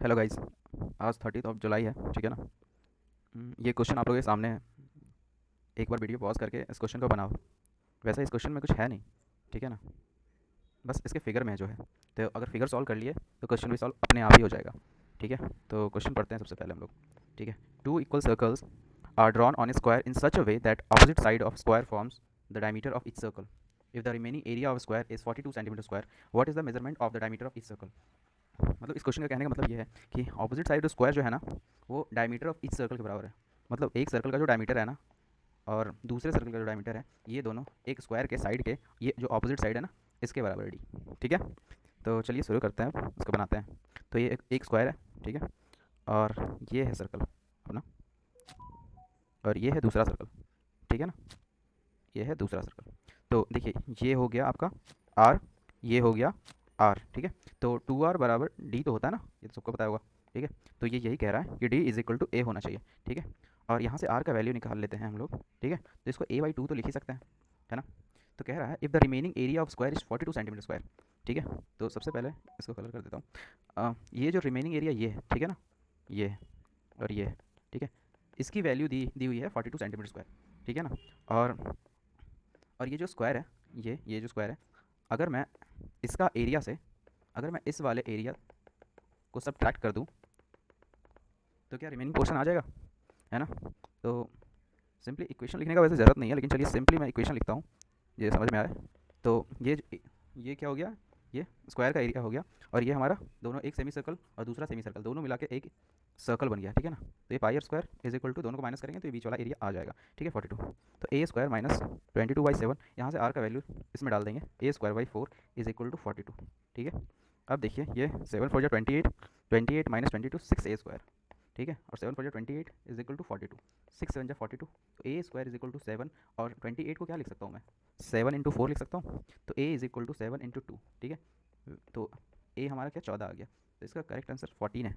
Hello guys. आज 30 जुलाई है, ठीक है ना। ये क्वेश्चन आप लोगों के सामने है। एक बार वीडियो पॉज करके इस क्वेश्चन को बनाओ। वैसे इस क्वेश्चन में कुछ है नहीं, ठीक है ना। बस इसके फिगर में है जो है। तो अगर फिगर सॉल्व कर लिए तो क्वेश्चन भी सॉल्व अपने आप ही हो जाएगा। ठीक है, तो क्वेश्चन पढ़ते हैं सबसे पहले हम लोग। ठीक है। Two equal circles are drawn on a square in such a way that opposite side of square forms the diameter of each circle. If the remaining area of square is 42 centimetre square, what is the measurement of the diameter of each circle. मतलब इस question का कहने का मतलब ये है कि opposite side square जो है ना, वो डायमीटर ऑफ ईच सर्कल के बराबर है। मतलब एक सर्कल का जो डायमीटर है ना, और दूसरे सर्कल का जो डायमीटर है, ये दोनों एक स्क्वायर के साइड के, ये जो ऑपोजिट साइड है ना, इसके बराबर है डी। ठीक है, तो चलिए शुरू करते हैं, इसको बनाते हैं। तो ये एक स्क्वायर है, ठीक है। और ये है सर्कल अपना, और ये है दूसरा सर्कल, ठीक है ना। ये है दूसरा सर्कल। तो देखिए, ये हो गया आपका आर, ये हो गया आर, ठीक है। तो 2r बराबर डी तो होता है ना, ये तो सबको पता होगा। ठीक है, तो ये यही कह रहा है कि डी इज इक्वल टू ए होना चाहिए। ठीक है, और यहाँ से आर का वैल्यू निकाल लेते हैं हम लोग। ठीक है, तो इसको a/2 तो लिख ही सकते हैं, है ना। तो कह रहा है if the remaining area of square is 42 centimetre square. ठीक है, तो सबसे पहले इसको कलर कर देता हूँ। ये जो रिमेनिंग एरिया ये है, ठीक है ना, ये है और ये है, ठीक है। इसकी वैल्यू दी दी हुई है 42 सेंटीमीटर स्क्वायर, ठीक है ना। और और ये जो स्क्वायर है, ये जो स्क्वायर है, अगर मैं इसका एरिया से, अगर मैं इस वाले एरिया को सब्ट्रैक्ट कर दूँ, तो क्या रिमेनिंग पोर्शन आ जाएगा, है ना। तो सिंपली इक्वेशन लिखने का वैसे ज़रूरत नहीं है, लेकिन चलिए सिंपली मैं इक्वेशन लिखता हूँ, ये समझ में आए। तो ये क्या हो गया, ये स्क्वायर का एरिया हो गया, और ये हमारा दोनों, एक सेमी सर्कल और दूसरा सेमी सर्कल, दोनों मिला के एक सर्कल बन गया, ठीक है ना। तो ये pi r square is equal to, दोनों को माइनस करेंगे तो ये बीच वाला एरिया आ जाएगा, ठीक है, 42। तो ए स्क्वायर माइनस 22/7, यहाँ से आर का वैल्यू इसमें डाल देंगे, a² / 4 इज इक्वल टू 42। ठीक है, अब देखिए ये 7×4 = 28, 28 - 22 6a², ठीक है। और 7×4 = 28 इज इक्वल टू 42, 6×7 = 42। तो a² इज इक्वल टू 7, और 28 को क्या लिख सकता हूँ मैं, 7×4 लिख सकता हूँ। तो a इज इक्वल टू 7×2, ठीक है। तो a हमारा क्या 14 आ गया। तो इसका करेक्ट आंसर 14 है।